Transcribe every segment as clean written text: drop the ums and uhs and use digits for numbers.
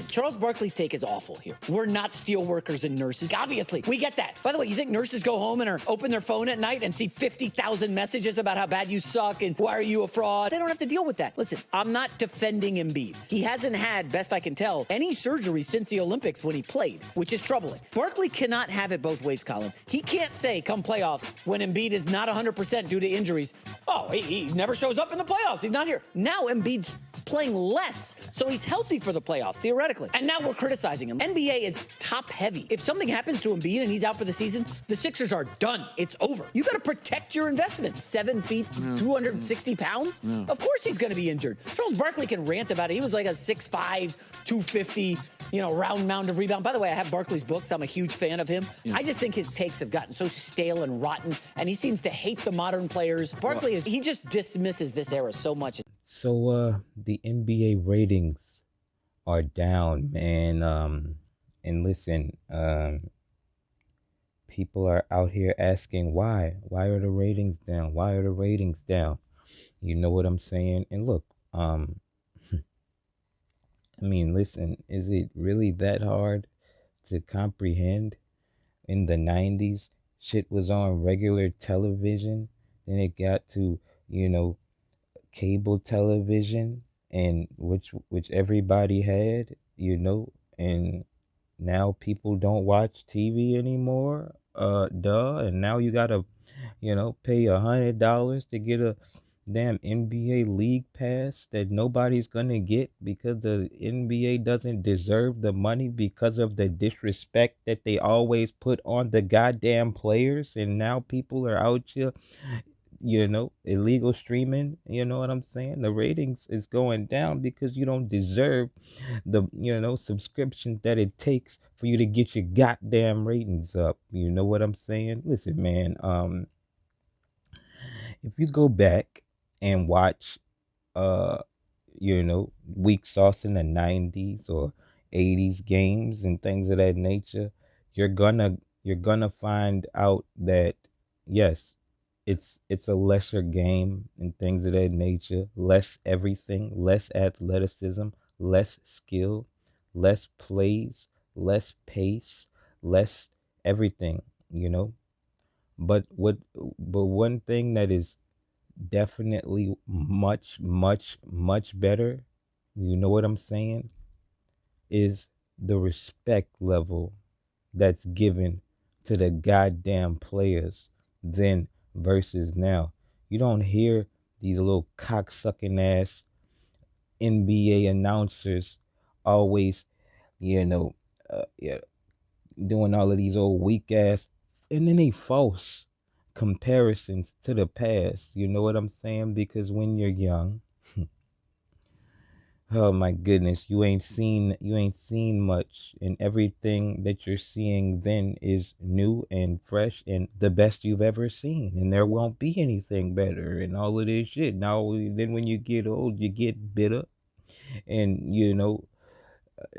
Charles Barkley's take is awful here. We're not steel workers and nurses. Obviously, we get that. By the way, you think nurses go home and open their phone at night and see 50,000 messages about how bad you suck and why are you a fraud? They don't have to deal with that. Listen, I'm not defending Embiid. He hasn't had, best I can tell, any surgery since the Olympics when he played, which is troubling. Barkley cannot have it both ways, Colin. He can't say, come playoffs, when Embiid is not 100% due to injuries, oh, he never shows up in the playoffs. He's not here. Now Embiid's playing less, so he's healthy for the playoffs, theoretically. And now we're criticizing him. NBA is top heavy. If something happens to Embiid and he's out for the season, the Sixers are done. It's over. You got to protect your investment. 7 feet, 260 pounds? Of course he's going to be injured. Charles Barkley can rant about it. He was like a 6'5", 250, round mound of rebound. By the way, I have Barkley's books. I'm a huge fan of him. I just think his takes have gotten so stale and rotten, and he seems to hate the modern players. Barkley he just dismisses this era so much. So the NBA ratings are down, man. And listen, people are out here asking why. Why are the ratings down? Why are the ratings down? You know what I'm saying? And look, I mean, listen, is it really that hard to comprehend? In the 90s, shit was on regular television. Then it got to, cable television, and which everybody had, and now people don't watch TV anymore. And now you gotta, pay $100 to get a damn NBA league pass that nobody's gonna get because the NBA doesn't deserve the money because of the disrespect that they always put on the goddamn players. And now people are out here, illegal streaming. You know what I'm saying? The ratings is going down because you don't deserve the, subscriptions that it takes for you to get your goddamn ratings up. You know what I'm saying? Listen, man, if you go back and watch, weak sauce in the 90s or 80s games and things of that nature, you're gonna find out that, yes, it's a lesser game and things of that nature, less everything, less athleticism, less skill, less plays, less pace, less everything, But one thing that is definitely much, much, much better, you know what I'm saying, is the respect level that's given to the goddamn players then versus now. You don't hear these little cocksucking ass NBA announcers always, doing all of these old weak ass, and then they false comparisons to the past. You know what I'm saying? Because when you're young, oh my goodness, you ain't seen much, and everything that you're seeing then is new and fresh and the best you've ever seen, and there won't be anything better and all of this shit. Now then when you get old, you get bitter, and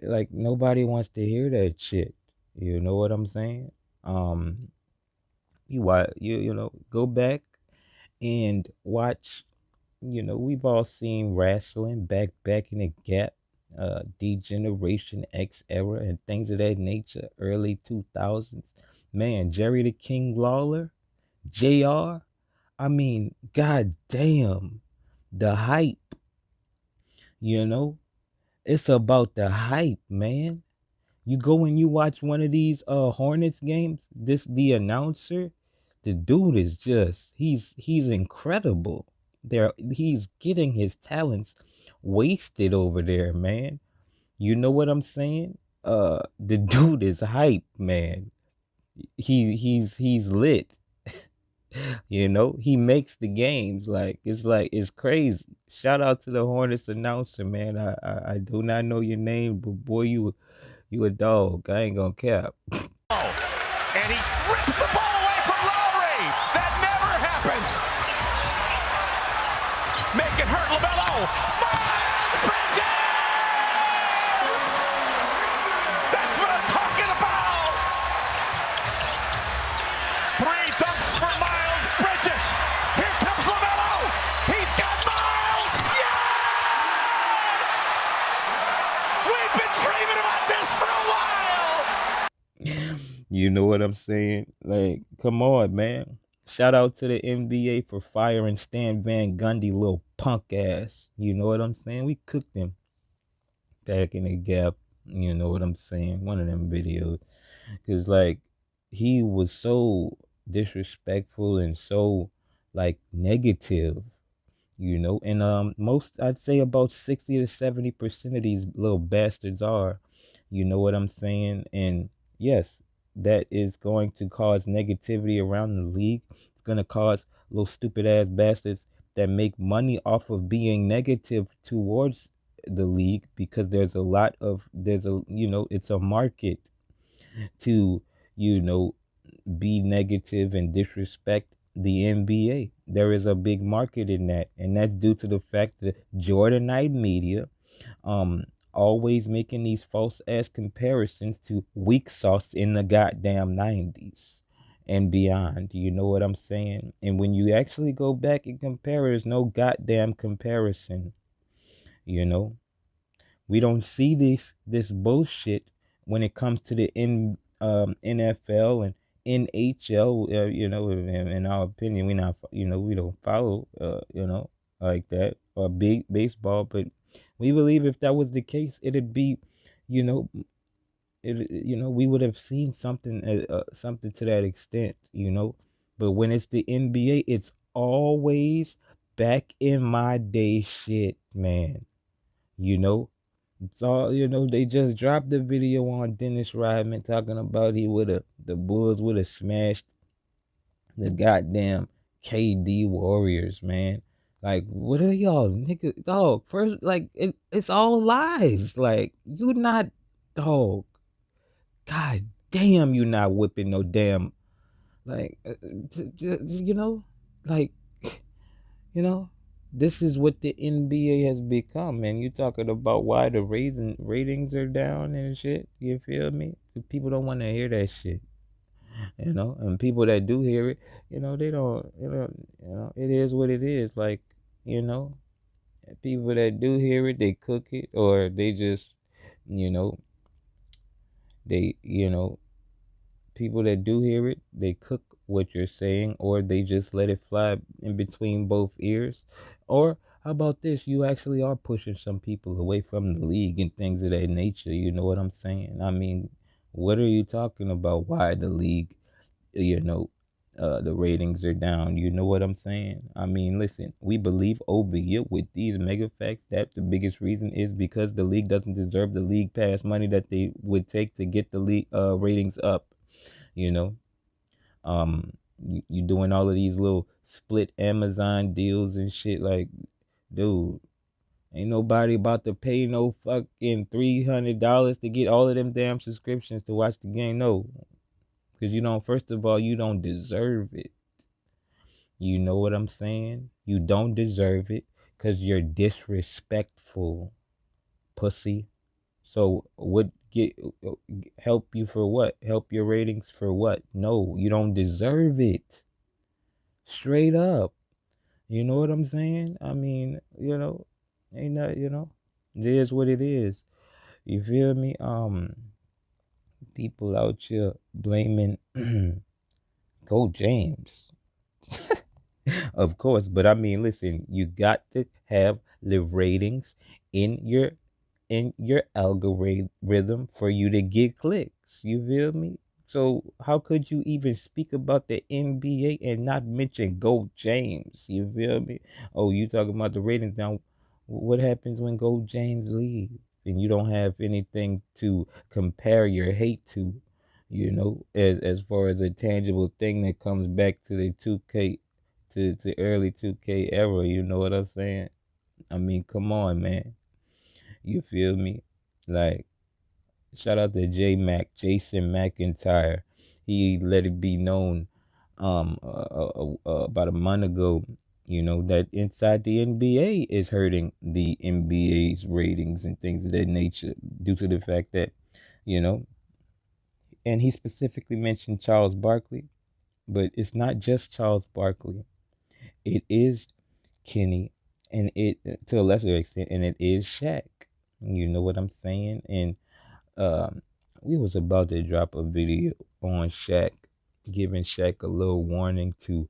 like nobody wants to hear that shit. You know what I'm saying? Go back and watch. We've all seen wrestling back in the gap, D-Generation X era and things of that nature, early 2000s. Man, Jerry the King Lawler, JR, I mean, god damn, the hype, it's about the hype, man. You go and you watch one of these Hornets games, the announcer, the dude is just, he's incredible. He's getting his talents wasted over there, man. You know what I'm saying? The dude is hype, man. He's lit. He makes the games it's crazy. Shout out to the Hornets announcer, man. I do not know your name, but boy, you a dog. I ain't gonna cap. And he rips the ball away from Lowry. That never happens. Make it hurt, LaMelo. Miles Bridges! That's what I'm talking about. 3 dunks for Miles Bridges. Here comes LaMelo. He's got Miles. Yes! We've been dreaming You know what I'm saying? Like, come on, man. Shout out to the NBA for firing Stan Van Gundy, little punk ass. You know what I'm saying? We cooked him back in the gap. You know what I'm saying? One of them videos. Because, like, he was so disrespectful and so, like, negative, you know. And most, I'd say about 60 to 70% of these little bastards are, you know what I'm saying? And yes, that is going to cause negativity around the league. It's going to cause little stupid ass bastards that make money off of being negative towards the league, because it's a market to, you know, be negative and disrespect the NBA. There is a big market in that, and that's due to the fact that Jordanite media um always making these false ass comparisons to weak sauce in the goddamn 90s and beyond. You know what I'm saying? And when you actually go back and compare, there's no goddamn comparison, you know. We don't see this bullshit when it comes to the NFL and NHL. You know, in our opinion, we don't follow like that, or big baseball. But we believe if that was the case, it'd be, you know, we would have seen something to that extent, you know. But when it's the NBA, it's always back in my day shit, man. You know, it's all, they just dropped the video on Dennis Rodman talking about the Bulls would have smashed the goddamn KD Warriors, man. Like, what are y'all nigga dog? First, like, it's all lies. Like, you not, dog. God damn, you not whipping no damn, like, you know, like, you know, this is what the NBA has become, man. You talking about why the ratings are down and shit. You feel me? People don't want to hear that shit, you know. And people that do hear it, they don't. It is what it is. Like, you know, people that do hear it, they cook it, or they just, you know, they, people that do hear it, they cook what you're saying, or they just let it fly in between both ears. Or how about this? You actually are pushing some people away from the league and things of that nature. You know what I'm saying? I mean, what are you talking about? Why the league, the ratings are down? You know what I'm saying? I mean, listen, we believe over here with these mega facts that the biggest reason is because the league doesn't deserve the league pass money that they would take to get the league ratings up. You know, you doing all of these little split Amazon deals and shit. Like, dude, ain't nobody about to pay no fucking $300 to get all of them damn subscriptions to watch the game. No, because first of all, you don't deserve it. You know what I'm saying? You don't deserve it because you're disrespectful, pussy. So what help you for what? Help your ratings for what? No, you don't deserve it. Straight up. You know what I'm saying? I mean, ain't that, it is what it is. You feel me? People out here blaming Go James. Of course, but I mean, listen, you got to have the ratings in your algorithm for you to get clicks. You feel me? So how could you even speak about the NBA and not mention Go James? You feel me? Oh, you talking about the ratings now? What happens when Go James leaves and you don't have anything to compare your hate to? As far as a tangible thing that comes back to the 2K, to early 2K era. You know what I'm saying? I mean, come on, man. You feel me? Like, shout out to Jason McIntyre. He let it be known about a month ago, that inside the NBA is hurting the NBA's ratings and things of that nature due to the fact that, and he specifically mentioned Charles Barkley, but it's not just Charles Barkley. It is Kenny, and it, to a lesser extent, and it is Shaq. You know what I'm saying? And we was about to drop a video on Shaq, giving Shaq a little warning to,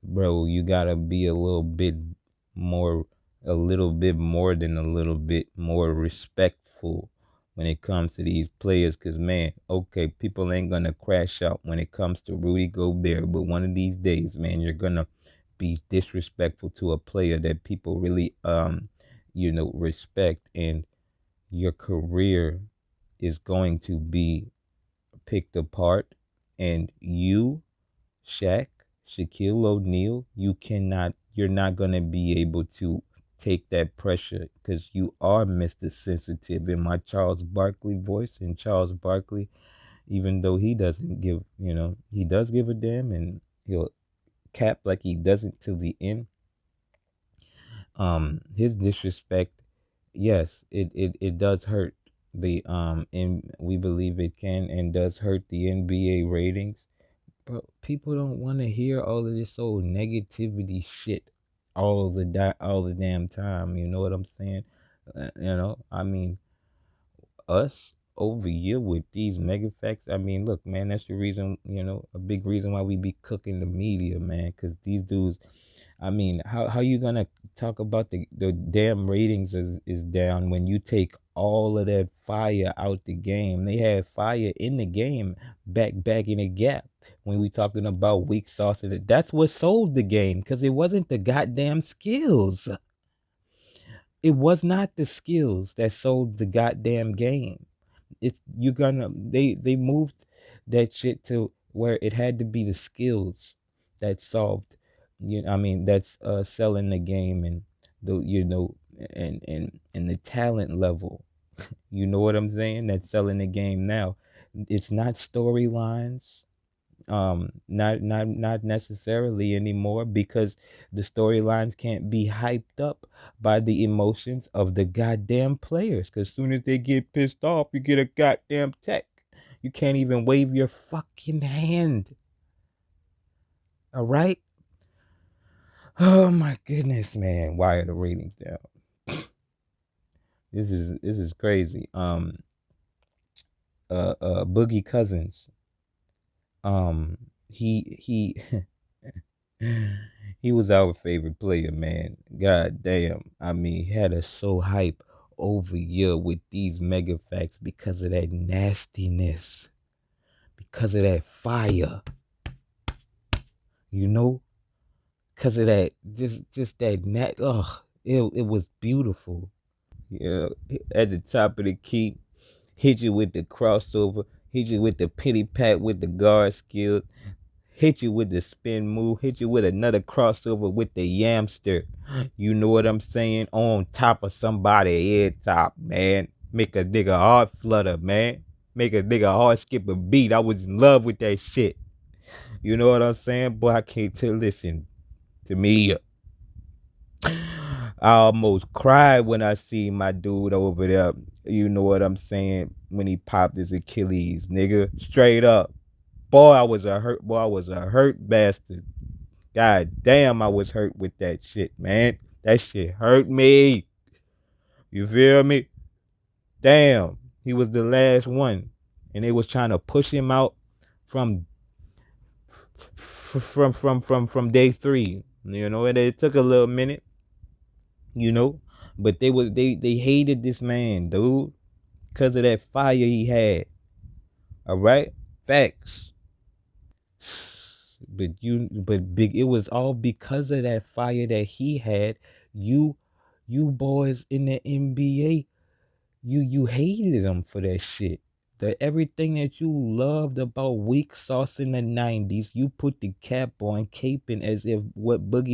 bro, you gotta be more, a little bit more than a little bit more respectful when it comes to these players. Cause man, okay, people ain't gonna crash out when it comes to Rudy Gobert, but one of these days, man, you're gonna be disrespectful to a player that people really respect, and your career is going to be picked apart. And you, Shaq, Shaquille O'Neal, you're not going to be able to take that pressure because you are Mr. Sensitive in my Charles Barkley voice. And Charles Barkley, even though he doesn't give, he does give a damn, and he'll cap like he doesn't till the end. His disrespect, yes, it does hurt the and we believe it can and does hurt the NBA ratings. But people don't want to hear all of this old negativity shit all the damn time. You know what I'm saying? I mean, us over here with these mega facts. I mean, look, man, that's the reason, a big reason why we be cooking the media, man, because these dudes, I mean, how you gonna talk about the damn ratings is down when you take all of that fire out the game? They had fire in the game back in the gap when we talking about weak sauce. That's what sold the game because it wasn't the goddamn skills. It was not the skills that sold the goddamn game. They moved that shit to where it had to be the skills that solved, I mean, that's selling the game, and and the talent level. You know what I'm saying? That's selling the game now. It's not storylines, not necessarily anymore, because the storylines can't be hyped up by the emotions of the goddamn players, because as soon as they get pissed off, you get a goddamn tech. You can't even wave your fucking hand. All right. Oh my goodness, man. Why are the ratings down? This is crazy. Boogie Cousins, he he was our favorite player, man. God damn. I mean, he had us so hype over here with these mega facts because of that nastiness, because of that fire, because of that, just that it was beautiful. Yeah, at the top of the key, hit you with the crossover, hit you with the pity pat with the guard skill, hit you with the spin move, hit you with another crossover with the yamster. You know what I'm saying? On top of somebody head top, man. Make a nigga heart flutter, man. Make a nigga heart skip a beat. I was in love with that shit. You know what I'm saying? Boy, I can't tell. Listen to me. I almost cried when I see my dude over there. You know what I'm saying? When he popped his Achilles, nigga. Straight up. Boy, I was a hurt bastard. God damn, I was hurt with that shit, man. That shit hurt me. You feel me? Damn. He was the last one. And they was trying to push him out from day 3. And it took a little minute. But they hated this man, dude, because of that fire he had. All right? Facts. But big, it was all because of that fire that he had. You boys in the NBA, you hated him for that shit. Everything that you loved about weak sauce in the 90s, you put the cap on, caping as if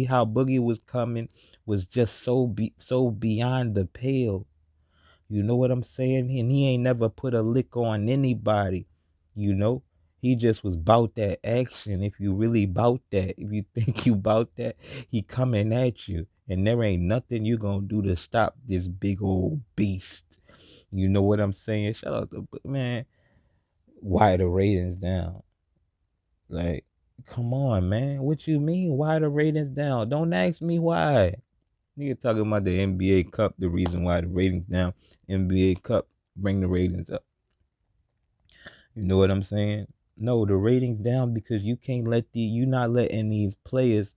how Boogie was coming was just so beyond the pale. You know what I'm saying? And he ain't never put a lick on anybody. He just was bout that action. If you really bout that, if you think you bout that, he coming at you. And there ain't nothing you gonna do to stop this big old beast. You know what I'm saying? Shout out to, man, why the ratings down? Like, come on, man. What you mean? Why the ratings down? Don't ask me why. Nigga talking about the NBA Cup, the reason why the ratings down. NBA Cup, bring the ratings up. You know what I'm saying? No, the ratings down because you not letting these players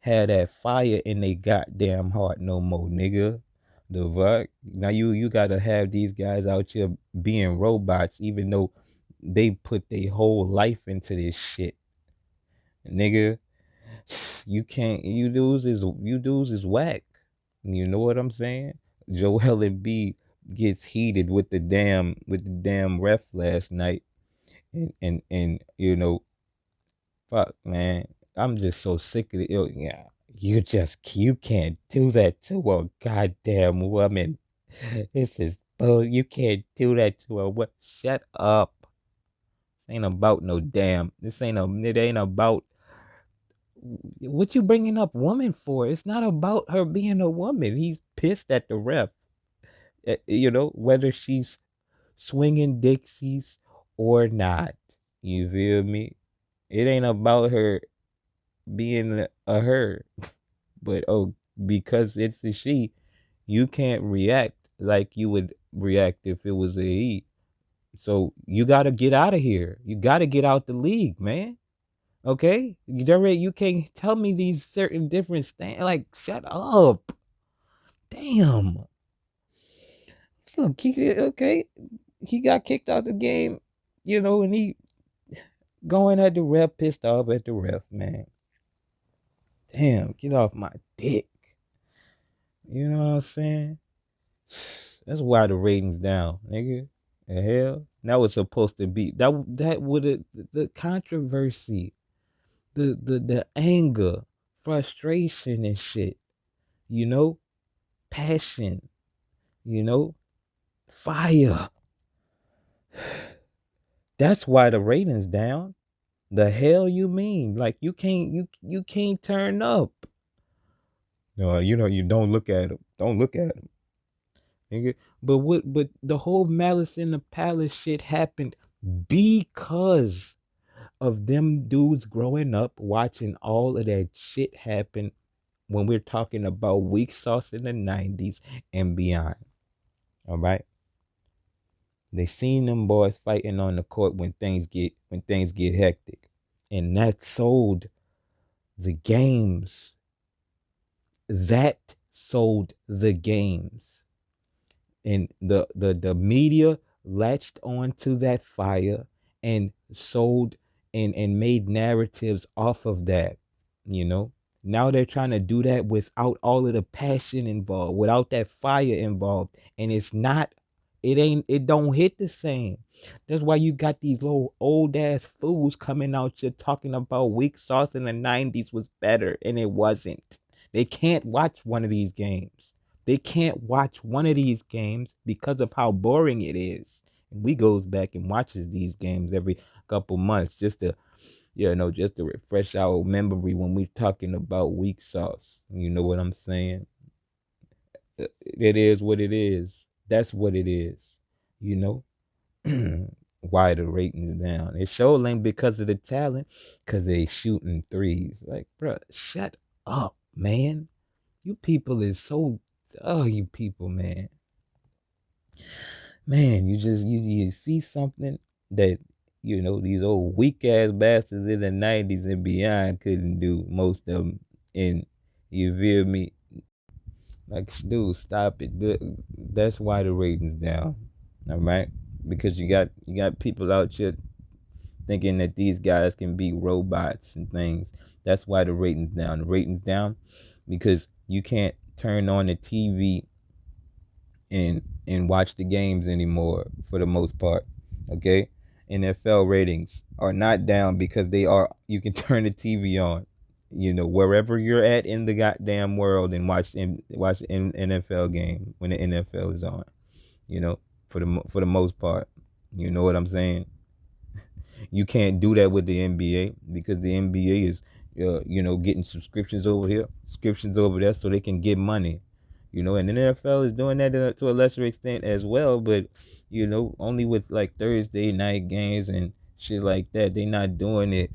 have that fire in they goddamn heart no more, nigga. The fuck? Now you gotta have these guys out here being robots, even though they put their whole life into this shit, nigga. You can't. You dudes is whack. You know what I'm saying? Joel Embiid gets heated with the damn ref last night, and fuck, man. I'm just so sick of it. Yeah, you can't do that to a goddamn woman. This is bull. You can't do that to a what? Shut up. This ain't about no damn. It ain't about what you bringing up woman for. It's not about her being a woman. He's pissed at the ref. Whether she's swinging Dixies or not. You feel me? It ain't about her being a her, but because it's a she, you can't react like you would react if it was a he. So you gotta get out of here. You gotta get out the league, man. Okay, you can't tell me these certain different like shut up. Damn. So okay, he got kicked out the game, and he going at the ref, pissed off at the ref, man. Damn, get off my dick. You know what I'm saying? That's why the ratings down, nigga. The hell? That was supposed to be that would have the controversy, the anger, frustration and shit, passion, fire. That's why the ratings down. The hell you mean? Like you can't turn up. No, you don't look at him. Don't look at him. Nigga. But the whole Malice in the Palace shit happened because of them dudes growing up watching all of that shit happen when we're talking about weak sauce in the 90s and beyond. All right? They seen them boys fighting on the court when things get hectic. And that sold the games. That sold the games. And the media latched onto that fire and sold and made narratives off of that, Now they're trying to do that without all of the passion involved, without that fire involved. And it don't hit the same. That's why you got these little old ass fools coming out here talking about weak sauce in the 90s was better, and it wasn't. They can't watch one of these games. They can't watch one of these games because of how boring it is. And we goes back and watches these games every couple months just to refresh our memory when we're talking about weak sauce. You know what I'm saying? It is what it is. That's what it is. Why the ratings down? It sure ain't because of the talent, because they shooting threes. Like, bro, shut up, man. You people is so, you people, man. Man, you see something that, these old weak ass bastards in the 90s and beyond couldn't do, most of them. And you feel me? Like, dude, stop it. That's why the ratings down. All right? Because you got people out here thinking that these guys can be robots and things. That's why the ratings down. The ratings down because you can't turn on the TV and watch the games anymore for the most part. Okay? NFL ratings are not down because you can turn the TV on, wherever you're at in the goddamn world and watch an NFL game when the NFL is on, for the most part. You know what I'm saying? You can't do that with the NBA because the NBA is, getting subscriptions over here, subscriptions over there, so they can get money. And the NFL is doing that to a lesser extent as well, but only with like Thursday night games and shit like that. They not doing it.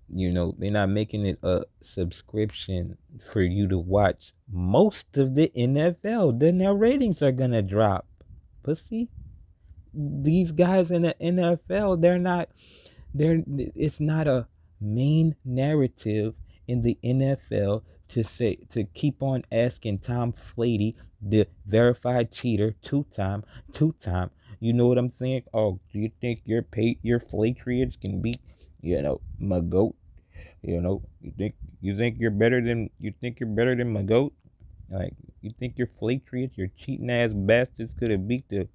They're not making it a subscription for you to watch most of the NFL. Then their ratings are gonna drop. Pussy. These guys in the NFL, they're not It's not a main narrative in the NFL to keep on asking Tom Flady, the verified cheater, two time. You know what I'm saying? Oh, do you think your Patriots can beat, my goat? You think you're better than my goat? Like, you think your Patriots, your cheating ass bastards, could have beat the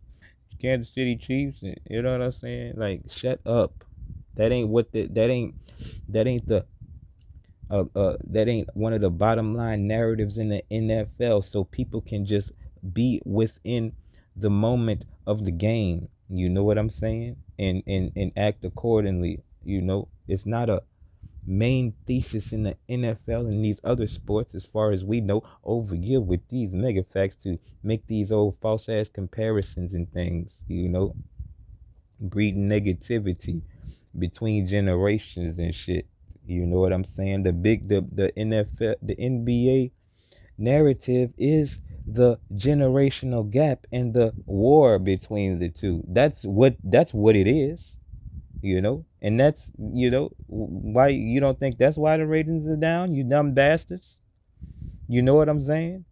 Kansas City Chiefs? You know what I'm saying? Like, shut up. That ain't what the that ain't the that ain't one of the bottom line narratives in the NFL, so people can just be within the moment of the game. You know what I'm saying? And act accordingly. It's not a main thesis in the NFL and these other sports, as far as we know, over here with these mega facts to make these old false ass comparisons and things, breeding negativity between generations and shit. You know what I'm saying? The NFL, the NBA narrative is the generational gap and the war between the two. That's what it is, and that's, why you don't think that's why the ratings are down, you dumb bastards. You know what I'm saying?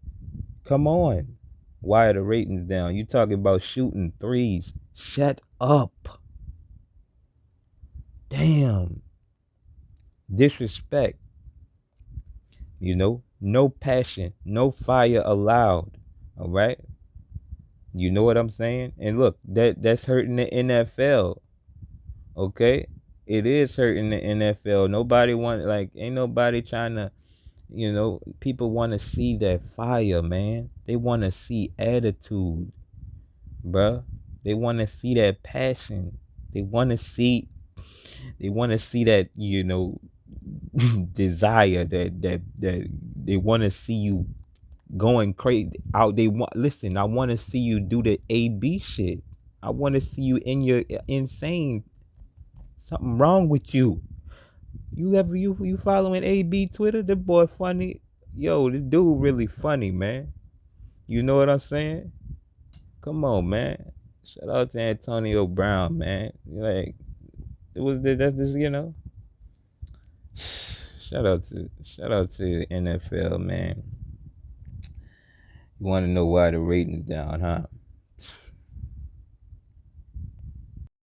Come on. Why are the ratings down? You talking about shooting threes. Shut up. Damn. Disrespect. No passion, no fire allowed. All right? You know what I'm saying? And look, that's hurting the NFL. Okay? It is hurting the NFL. Ain't nobody trying to, people want to see that fire, man. They want to see attitude, bruh. They want to see that passion. They want to see that, desire, that they want to see you going crazy out. Listen, I want to see you do the AB shit. I want to see you in your insane. Something wrong with you. You following AB Twitter? The boy funny. Yo, the dude really funny, man. You know what I'm saying? Come on, man. Shout out to Antonio Brown, man. Like, that's just, shout out to the NFL, man. You want to know why the ratings down, huh?